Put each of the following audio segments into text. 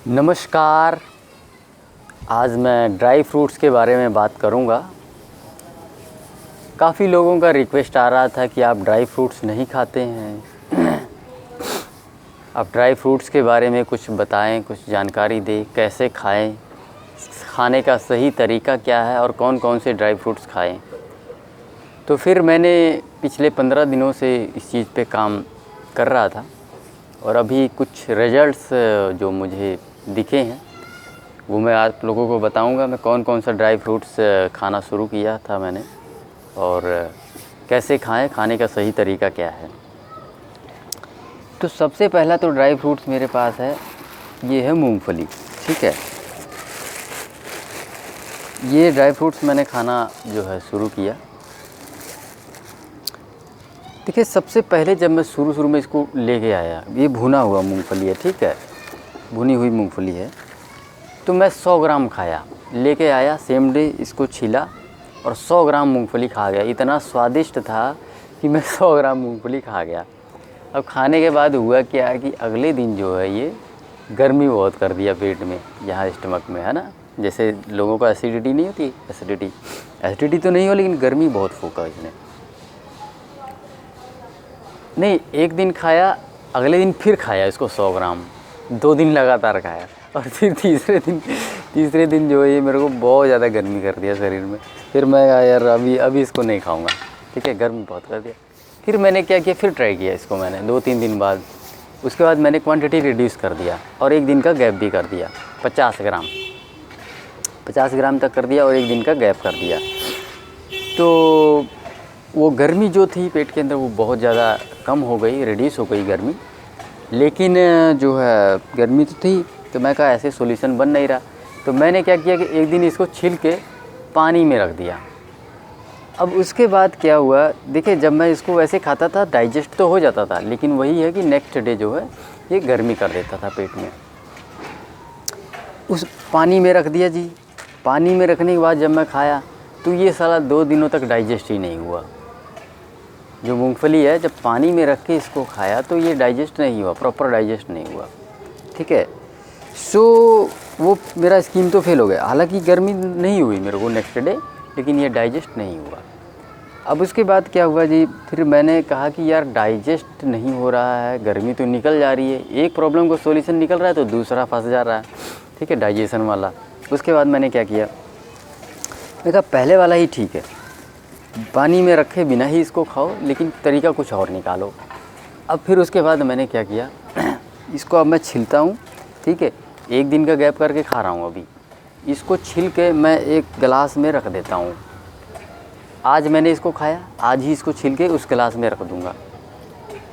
नमस्कार। आज मैं ड्राई फ्रूट्स के बारे में बात करूंगा। काफ़ी लोगों का रिक्वेस्ट आ रहा था कि आप ड्राई फ्रूट्स नहीं खाते हैं। आप ड्राई फ्रूट्स के बारे में कुछ बताएं, कुछ जानकारी दें, कैसे खाएं, खाने का सही तरीका क्या है और कौन कौन से ड्राई फ्रूट्स खाएं। तो फिर मैंने पिछले 15 दिनों से इस चीज़ पे काम कर रहा था और अभी कुछ रिजल्ट्स जो मुझे दिखे हैं वो मैं आप लोगों को बताऊंगा। मैं कौन कौन सा ड्राई फ्रूट्स खाना शुरू किया था मैंने और कैसे खाएं, खाने का सही तरीका क्या है। तो सबसे पहला तो ड्राई फ्रूट्स मेरे पास है, ये है मूंगफली। ठीक है, ये ड्राई फ्रूट्स मैंने खाना जो है शुरू किया। देखिए, सबसे पहले जब मैं शुरू में इसको लेके आया, ये भुना हुआ मूंगफली है। ठीक है, भुनी हुई मूंगफली है। तो मैं 100 ग्राम खाया, लेके आया सेम डे, इसको छीला और 100 ग्राम मूंगफली खा गया। इतना स्वादिष्ट था कि मैं 100 ग्राम मूंगफली खा गया। अब खाने के बाद हुआ क्या कि अगले दिन जो है ये गर्मी बहुत कर दिया पेट में, यहाँ स्टमक में, है ना। जैसे लोगों को एसिडिटी नहीं होती, एसिडिटी तो नहीं हो, लेकिन गर्मी बहुत फूका इसने। नहीं, एक दिन खाया, अगले दिन फिर खाया इसको 100 ग्राम, 2 दिन लगातार खाया और फिर तीसरे दिन जो है ये मेरे को बहुत ज़्यादा गर्मी कर दिया शरीर में। फिर मैं यार अभी इसको नहीं खाऊंगा। ठीक है, गर्मी बहुत कर दिया। फिर मैंने क्या किया, फिर ट्राई किया इसको मैंने 2-3 दिन बाद। उसके बाद मैंने क्वांटिटी रिड्यूस कर दिया और एक दिन का गैप भी कर दिया। 50 ग्राम तक कर दिया और एक दिन का गैप कर दिया। तो वो गर्मी जो थी पेट के अंदर वो बहुत ज़्यादा कम हो गई, रिड्यूस हो गई गर्मी। लेकिन जो है गर्मी तो थी, तो मैं कहा ऐसे सॉल्यूशन बन नहीं रहा। तो मैंने क्या किया कि एक दिन इसको छील के पानी में रख दिया। अब उसके बाद क्या हुआ, देखिए, जब मैं इसको वैसे खाता था डाइजेस्ट तो हो जाता था, लेकिन वही है कि नेक्स्ट डे जो है ये गर्मी कर देता था पेट में। उस पानी में रख दिया जी। पानी में रखने के बाद जब मैं खाया तो ये साला 2 दिनों तक डाइजेस्ट ही नहीं हुआ। जो मूंगफली है, जब पानी में रख के इसको खाया तो ये डाइजेस्ट नहीं हुआ, प्रॉपर डाइजेस्ट नहीं हुआ। ठीक है, सो वो मेरा स्कीम तो फेल हो गया। हालांकि गर्मी नहीं हुई मेरे को नेक्स्ट डे, लेकिन ये डाइजेस्ट नहीं हुआ। अब उसके बाद क्या हुआ जी, फिर मैंने कहा कि यार डाइजेस्ट नहीं हो रहा है, गर्मी तो निकल जा रही है, एक प्रॉब्लम को सॉल्यूशन निकल रहा है तो दूसरा फंस जा रहा है। ठीक है, डाइजेशन वाला। उसके बाद मैंने क्या किया, मैं कहा पहले वाला ही ठीक है, पानी में रखे बिना ही इसको खाओ, लेकिन तरीका कुछ और निकालो। अब फिर उसके बाद मैंने क्या किया, इसको अब मैं छीलता हूँ। ठीक है, एक दिन का गैप करके खा रहा हूँ। अभी इसको छील के मैं एक गिलास में रख देता हूँ। आज मैंने इसको खाया, आज ही इसको छील के उस गिलास में रख दूँगा।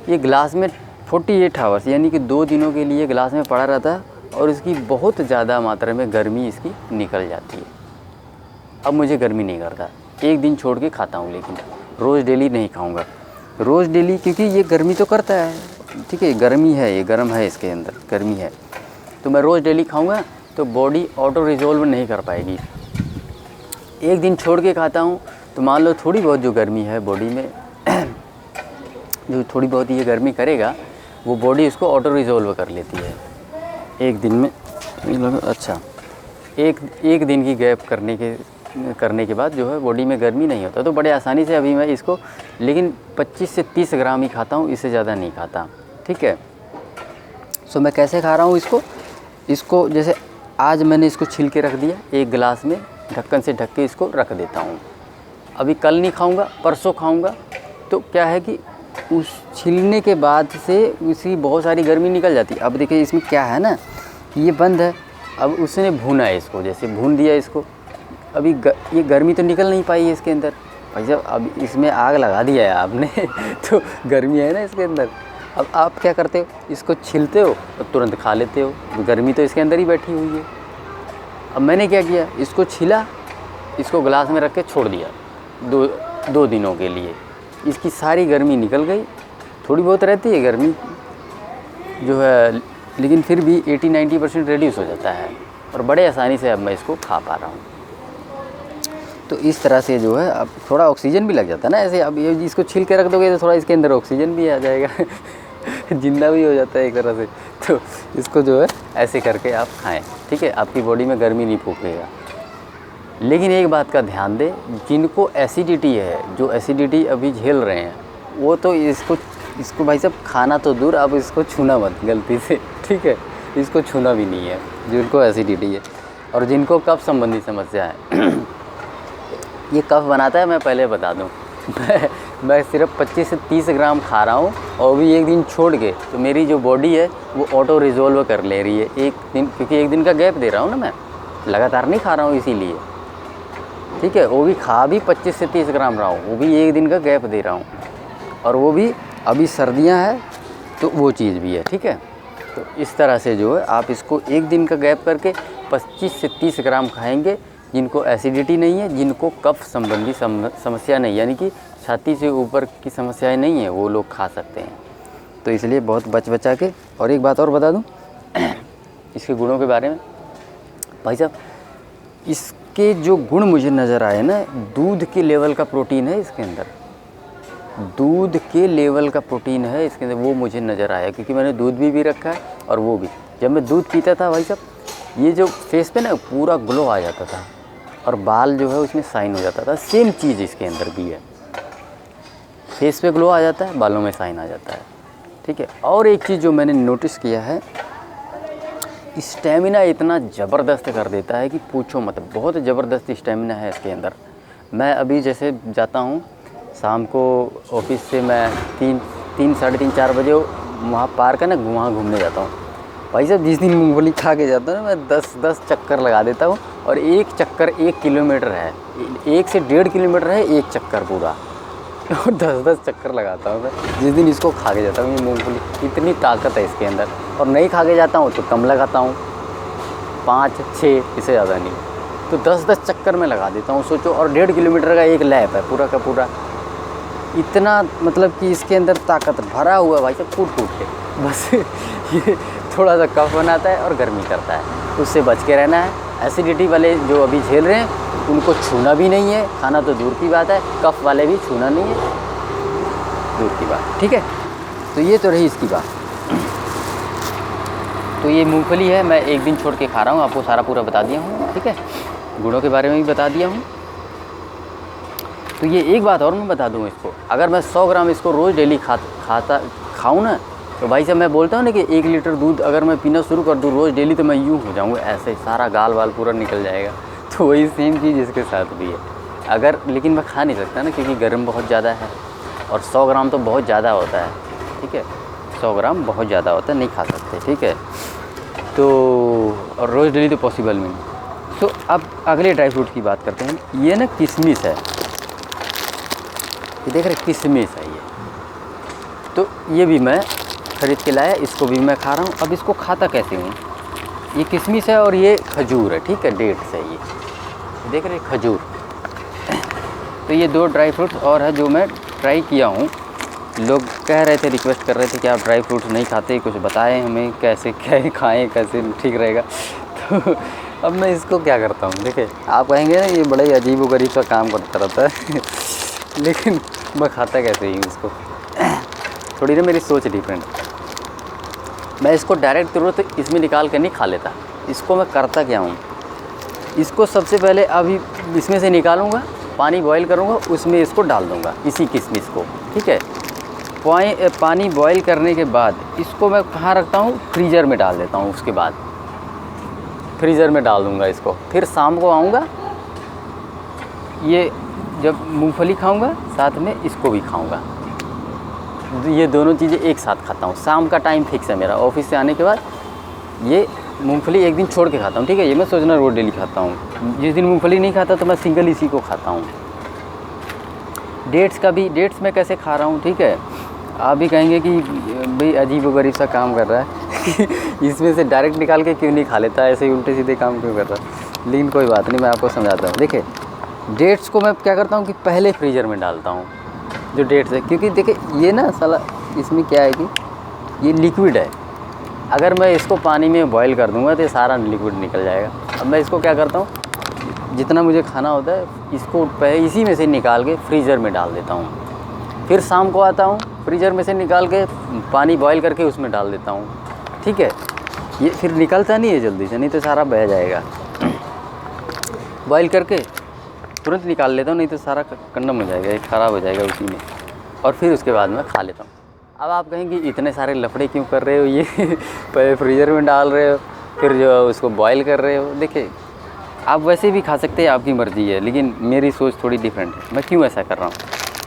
ये गिलास में 48 आवर्स यानी कि 2 दिनों के लिए गिलास में पड़ा रहता है और इसकी बहुत ज़्यादा मात्रा में गर्मी इसकी निकल जाती है। अब मुझे गर्मी नहीं करता, एक दिन छोड़ के खाता हूँ, लेकिन रोज़ डेली नहीं खाऊंगा। रोज़ डेली, क्योंकि ये गर्मी तो करता है। ठीक है, गर्मी है, ये गर्म है, इसके अंदर गर्मी है, तो मैं रोज़ डेली खाऊंगा तो बॉडी ऑटो रिजॉल्व नहीं कर पाएगी। एक दिन छोड़ के खाता हूँ तो मान लो थोड़ी बहुत जो गर्मी है बॉडी में जो थोड़ी बहुत ये गर्मी करेगा, वो बॉडी इसको ऑटो रिजॉल्व कर लेती है एक दिन में। अच्छा, एक दिन की गैप करने के बाद जो है बॉडी में गर्मी नहीं होता, तो बड़े आसानी से अभी मैं इसको, लेकिन 25 से 30 ग्राम ही खाता हूँ, इससे ज़्यादा नहीं खाता। ठीक है, सो मैं कैसे खा रहा हूँ इसको जैसे आज मैंने इसको छील के रख दिया, एक गिलास में ढक्कन से ढक के इसको रख देता हूँ। अभी कल नहीं खाऊँगा, परसों खाऊँगा। तो क्या है कि उस छीलने के बाद से उसकी बहुत सारी गर्मी निकल जाती है। अब देखिए इसमें क्या है ना, ये बंद है, अब उसने भूना है इसको, जैसे भून दिया इसको। अभी ये गर्मी तो निकल नहीं पाई है इसके अंदर। भाई साहब, अब इसमें आग लगा दिया है आपने तो गर्मी है ना इसके अंदर। अब आप क्या करते हो, इसको छीलते हो और तुरंत खा लेते हो, गर्मी तो इसके अंदर ही बैठी हुई है। अब मैंने क्या किया, इसको छीला, इसको गिलास में रख के छोड़ दिया 2 दिनों के लिए। इसकी सारी गर्मी निकल गई। थोड़ी बहुत रहती है गर्मी जो है, लेकिन फिर भी 80-90% रिड्यूस हो जाता है और बड़े आसानी से अब मैं इसको खा पा रहा हूँ। तो इस तरह से जो है अब थोड़ा ऑक्सीजन भी लग जाता है ना ऐसे। अब ये इसको छील के रख दोगे तो थोड़ा इसके अंदर ऑक्सीजन भी आ जाएगा जिंदा भी हो जाता है एक तरह से। तो इसको जो है ऐसे करके आप खाएं, ठीक है, आपकी बॉडी में गर्मी नहीं फूकेगा। लेकिन एक बात का ध्यान दें, जिनको एसिडिटी है, जो एसिडिटी अभी झेल रहे हैं, वो तो इसको भाई साहब खाना तो दूर, आप इसको छूना मत गलती से, ठीक है, इसको छूना भी नहीं है जिनको एसिडिटी है। और जिनको कफ संबंधी समस्या है ये कफ बनाता है, मैं पहले बता दूं, मैं सिर्फ 25 से 30 ग्राम खा रहा हूँ और भी एक दिन छोड़ के, तो मेरी जो बॉडी है वो ऑटो रिजोल्व कर ले रही है एक दिन, क्योंकि एक दिन का गैप दे रहा हूँ ना, मैं लगातार नहीं खा रहा हूँ इसीलिए, ठीक है। वो भी खा भी 25 से 30 ग्राम रहा हूँ, वो भी एक दिन का गैप दे रहा हूँ, और वो भी अभी सर्दियाँ हैं तो वो चीज़ भी है, ठीक है। तो इस तरह से जो है आप इसको एक दिन का गैप करके 25 से 30 ग्राम खाएंगे। जिनको एसिडिटी नहीं है, जिनको कफ संबंधी समस्या नहीं, यानी कि छाती से ऊपर की समस्याएं नहीं है, वो लोग खा सकते हैं। तो इसलिए बहुत बचा के। और एक बात और बता दूं इसके गुणों के बारे में, भाई साहब इसके जो गुण मुझे नज़र आए ना, दूध के लेवल का प्रोटीन है इसके अंदर, दूध के लेवल का प्रोटीन है इसके अंदर, वो मुझे नज़र आया, क्योंकि मैंने दूध भी रखा है। और वो भी जब मैं दूध पीता था भाई साहब, ये जो फेस पे ना पूरा ग्लो आ जाता था, और बाल जो है उसमें शाइन हो जाता था। सेम चीज़ इसके अंदर भी है, फेस पे ग्लो आ जाता है, बालों में शाइन आ जाता है, ठीक है। और एक चीज़ जो मैंने नोटिस किया है, स्टेमिना इतना ज़बरदस्त कर देता है कि पूछो मत, बहुत ज़बरदस्त स्टेमिना है इसके अंदर। मैं अभी जैसे जाता हूँ शाम को ऑफिस से, मैं 3 3 4 बजे वहाँ पार्क है ना, वहाँ घूमने जाता हूँ भाई साहब। जिस दिन मूंगफली खा के जाता हूँ ना, मैं 10 चक्कर लगा देता हूँ, और एक चक्कर 1 किलोमीटर है, 1 से 1.5 किलोमीटर है एक चक्कर पूरा, और 10 चक्कर लगाता हूँ मैं जिस दिन इसको खा के जाता हूँ। ये मूंगफली, इतनी ताकत है इसके अंदर। और नहीं खा के जाता हूँ तो कम लगाता हूँ, 5 6, इससे ज़्यादा नहीं, तो 10 चक्कर में लगा देता हूँ, सोचो। और 1.5 किलोमीटर का एक लैप है पूरा का पूरा, इतना मतलब कि इसके अंदर ताकत भरा हुआ भाई साहब, कूट के। बस ये थोड़ा सा कफ बनाता है और गर्मी करता है, उससे बच के रहना है। एसिडिटी वाले जो अभी झेल रहे हैं उनको छूना भी नहीं है, खाना तो दूर की बात है, कफ वाले भी छूना नहीं है, दूर की बात, ठीक है। तो ये तो रही इसकी बात। तो ये मूंगफली है, मैं एक दिन छोड़ के खा रहा हूँ, आपको सारा पूरा बता दिया हूँ, ठीक है। गुणों के बारे में भी बता दिया हूँ। तो ये एक बात और मैं बता दूँ इसको, अगर मैं 100 ग्राम इसको रोज़ डेली खाऊँ ना, तो भाई साहब मैं बोलता हूँ ना कि 1 लीटर दूध अगर मैं पीना शुरू कर दूँ रोज़ डेली, तो मैं यूँ हो जाऊँगा, ऐसे सारा गाल वाल पूरा निकल जाएगा। तो वही सेम चीज़ इसके साथ भी है। अगर, लेकिन मैं खा नहीं सकता ना, क्योंकि गर्म बहुत ज़्यादा है, और 100 ग्राम तो बहुत ज़्यादा होता है, ठीक है, 100 ग्राम बहुत ज़्यादा होता है, नहीं खा सकते, ठीक है। तो और रोज़ डेली तो पॉसिबल नहीं। तो अब अगले ड्राई फ्रूट की बात करते हैं। ये ना किशमिश है, ये देख रहे किशमिश है ये, तो ये भी मैं ख़रीद के लाया, इसको भी मैं खा रहा हूँ। अब इसको खाता कैसे हूँ, ये किशमिश है और ये खजूर है, ठीक है, डेट्स है ये देख रहे खजूर। तो ये 2 ड्राई फ्रूट्स और है जो मैं ट्राई किया हूँ। लोग कह रहे थे, रिक्वेस्ट कर रहे थे कि आप ड्राई फ्रूट्स नहीं खाते, कुछ बताएं हमें कैसे क्या खाएं, कैसे ठीक रहेगा। तो अब मैं इसको क्या करता हूँ, देखिए आप कहेंगे ना ये बड़ा ही अजीब व गरीब सा काम करता रहता है लेकिन मैं खाता कैसे ही इसको, थोड़ी ना मेरी सोच डिफरेंट। मैं इसको डायरेक्ट तुरंत इसमें निकाल कर नहीं खा लेता, इसको मैं करता क्या हूँ, इसको सबसे पहले अभी इसमें से निकालूंगा, पानी बॉईल करूँगा, उसमें इसको डाल दूँगा, इसी किशमिश को, ठीक है। पानी बॉईल करने के बाद इसको मैं कहाँ रखता हूँ, फ्रीज़र में डाल देता हूँ। उसके बाद फ्रीज़र में डाल दूँगा इसको, फिर शाम को आऊँगा, ये जब मूंगफली खाऊँगा साथ में इसको भी खाऊँगा, ये दोनों चीज़ें एक साथ खाता हूँ। शाम का टाइम फिक्स है मेरा, ऑफिस से आने के बाद ये मूंगफली एक दिन छोड़ के खाता हूँ, ठीक है। ये मैं सोचना रोज़ डेली खाता हूँ, जिस दिन मूंगफली नहीं खाता तो मैं सिंगल इसी को खाता हूँ। डेट्स का भी, डेट्स मैं कैसे खा रहा हूँ, ठीक है। आप भी कहेंगे कि भाई अजीब व गरीब सा काम कर रहा है इसमें से डायरेक्ट निकाल के क्यों नहीं खा लेता, ऐसे ही उल्टे सीधे काम क्यों कर रहा है। लेकिन कोई बात नहीं, मैं आपको समझाता हूँ। देखिए डेट्स को मैं क्या करता हूँ कि पहले फ्रीज़र में डालता हूँ, जो डेट्स है, क्योंकि देखिए ये ना साला इसमें क्या है कि ये लिक्विड है, अगर मैं इसको पानी में बॉईल कर दूँगा तो ये सारा लिक्विड निकल जाएगा। अब मैं इसको क्या करता हूँ, जितना मुझे खाना होता है इसको पहले इसी में से निकाल के फ्रीज़र में डाल देता हूँ, फिर शाम को आता हूँ फ्रीज़र में से निकाल के पानी बॉईल करके उसमें डाल देता हूँ, ठीक है। ये फिर निकलता नहीं है जल्दी से, नहीं तो सारा बह जाएगा। बॉईल करके तुरंत निकाल लेता हूँ, नहीं तो सारा कंडम हो जाएगा, ये ख़राब हो जाएगा उसी में। और फिर उसके बाद मैं खा लेता हूँ। अब आप कहेंगे इतने सारे लफड़े क्यों कर रहे हो ये पहले फ्रीज़र में डाल रहे हो, फिर जो उसको बॉईल कर रहे हो। देखिए, आप वैसे भी खा सकते हैं, आपकी मर्ज़ी है, लेकिन मेरी सोच थोड़ी डिफरेंट है। मैं क्यों ऐसा कर रहा हूँ?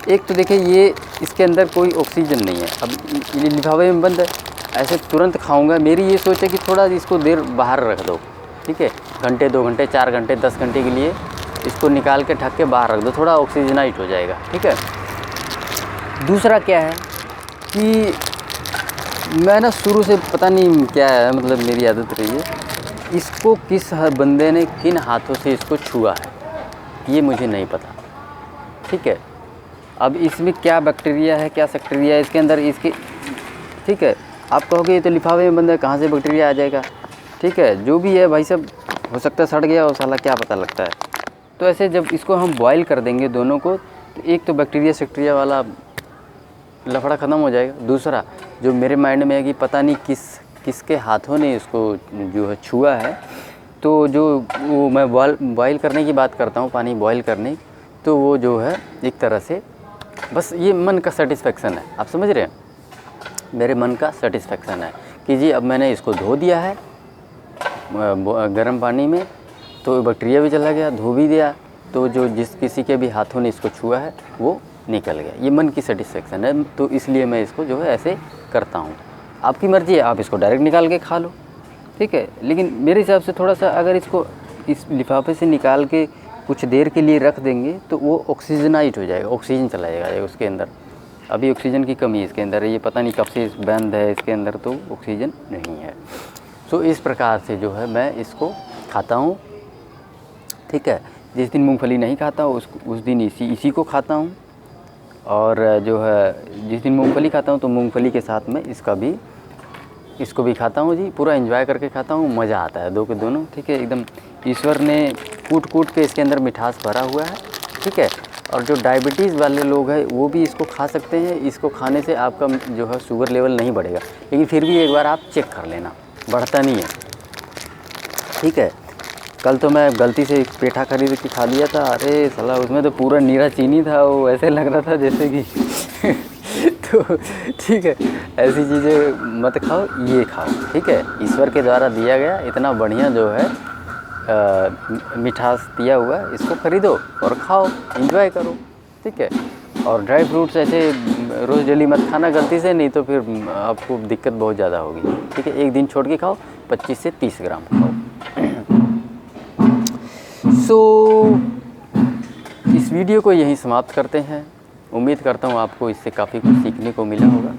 एक तो देखिए, ये इसके अंदर कोई ऑक्सीजन नहीं है। अब ये लिफाफे में बंद है, ऐसे तुरंत खाऊंगा। मेरी ये सोच है कि थोड़ा इसको देर बाहर रख दो, ठीक है, घंटे 2 घंटे 4 घंटे 10 घंटे के लिए इसको निकाल के ढक के बाहर रख दो, थोड़ा ऑक्सीजनाइट हो जाएगा, ठीक है। दूसरा क्या है कि मैं ना शुरू से पता नहीं क्या है, मतलब मेरी आदत रही है, इसको किस बंदे ने किन हाथों से इसको छुआ है ये मुझे नहीं पता, ठीक है। अब इसमें क्या बैक्टीरिया है, क्या बैक्टीरिया है इसके अंदर, इसके, ठीक है। आप कहोगे ये तो लिफाफे में बंद है, कहाँ से बैक्टीरिया आ जाएगा, ठीक है। जो भी है भाई साहब, हो सकता है सड़ गया और साला क्या पता लगता है। तो ऐसे जब इसको हम बॉईल कर देंगे दोनों को, तो एक तो बैक्टीरिया वाला लफड़ा ख़त्म हो जाएगा। दूसरा जो मेरे माइंड में है कि पता नहीं किसके हाथों ने इसको जो है छुआ है, तो जो वो मैं बॉईल करने की बात करता हूँ, पानी बॉईल करने, तो वो जो है एक तरह से बस ये मन का सेटिस्फेक्शन है। आप समझ रहे हैं, मेरे मन का सेटिस्फेक्शन है कि जी अब मैंने इसको धो दिया है गर्म पानी में, तो बैक्टीरिया भी चला गया, धो भी दिया, तो जो किसी के भी हाथों ने इसको छुआ है वो निकल गया। ये मन की सेटिस्फेक्शन है, तो इसलिए मैं इसको जो है ऐसे करता हूँ। आपकी मर्ज़ी है, आप इसको डायरेक्ट निकाल के खा लो, ठीक है। लेकिन मेरे हिसाब से थोड़ा सा अगर इसको इस लिफाफे से निकाल के कुछ देर के लिए रख देंगे तो वो ऑक्सीजनाइट हो जाएगा, ऑक्सीजन चला जाएगा उसके अंदर। अभी ऑक्सीजन की कमी है इसके अंदर, ये पता नहीं कब से बंद है इसके अंदर, तो ऑक्सीजन नहीं है। सो इस प्रकार से जो है मैं इसको खाता हूँ, ठीक है। जिस दिन मूंगफली नहीं खाता हूँ उस दिन इसी को खाता हूँ, और जो है जिस दिन मूंगफली खाता हूँ तो मूंगफली के साथ में इसको भी खाता हूँ जी, पूरा एंजॉय करके खाता हूँ, मज़ा आता है दो के दोनों, ठीक है। एकदम ईश्वर ने कूट के इसके अंदर मिठास भरा हुआ है, ठीक है। और जो डायबिटीज़ वाले लोग हैं वो भी इसको खा सकते हैं। इसको खाने से आपका जो है शुगर लेवल नहीं बढ़ेगा, लेकिन फिर भी एक बार आप चेक कर लेना, बढ़ता नहीं है, ठीक है। कल तो मैं गलती से पेठा खरीद के खा लिया था, अरे साला उसमें तो पूरा नीरा चीनी था, वो ऐसे लग रहा था जैसे कि तो ठीक है, ऐसी चीज़ें मत खाओ, ये खाओ, ठीक है। ईश्वर के द्वारा दिया गया इतना बढ़िया जो है मिठास दिया हुआ, इसको खरीदो और खाओ, एंजॉय करो, ठीक है। और ड्राई फ्रूट्स ऐसे रोज़ डेली मत खाना गलती से, नहीं तो फिर आपको दिक्कत बहुत ज़्यादा होगी, ठीक है। एक दिन छोड़ के खाओ, 25 से 30 ग्राम खाओ। सो इस वीडियो को यहीं समाप्त करते हैं। उम्मीद करता हूँ आपको इससे काफ़ी कुछ सीखने को मिला होगा।